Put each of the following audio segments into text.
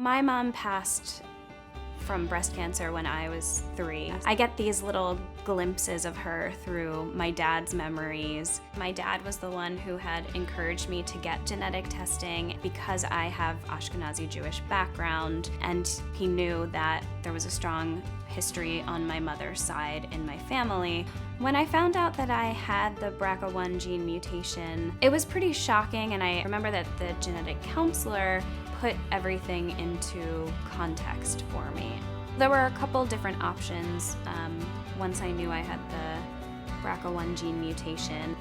My mom passed from breast cancer when I was 3. I get these little glimpses of her through my dad's memories. My dad was the one who had encouraged me to get genetic testing because I have Ashkenazi Jewish background, and he knew that there was a strong history on my mother's side in my family. When I found out that I had the BRCA1 gene mutation, it was pretty shocking, and I remember that the genetic counselor put everything into context for me. There were a couple different options once I knew I had the BRCA1 gene mutation,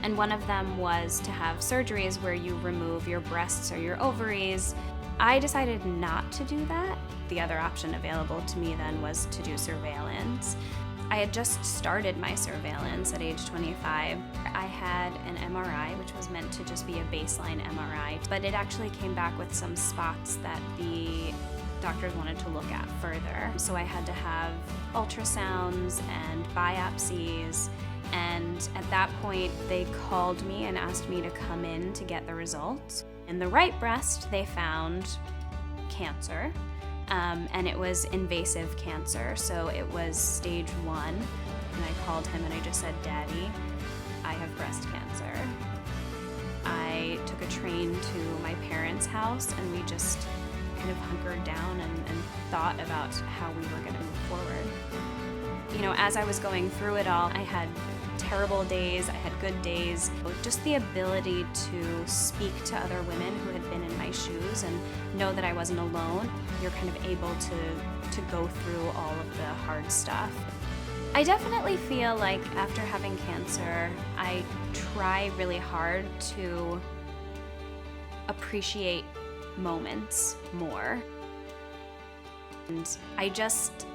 and one of them was to have surgeries where you remove your breasts or your ovaries. I decided not to do that. The other option available to me then was to do surveillance. I had just started my surveillance at age 25. I had an MRI, which was meant to just be a baseline MRI, but it actually came back with some spots that the doctors wanted to look at further. So I had to have ultrasounds and biopsies, and at that point they called me and asked me to come in to get the results. In the right breast, they found cancer. And it was invasive cancer, so it was stage 1. And I called him and I just said, "Daddy, I have breast cancer." I took a train to my parents' house and we just kind of hunkered down and thought about how we were going to move forward. You know, as I was going through it all, I had terrible days, I had good days. Just the ability to speak to other women who had been in my shoes and know that I wasn't alone. You're kind of able to go through all of the hard stuff. I definitely feel like after having cancer, I try really hard to appreciate moments more. And I just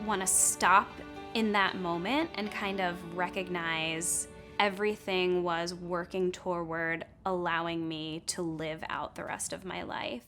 want to stop in that moment and kind of recognize everything was working toward allowing me to live out the rest of my life.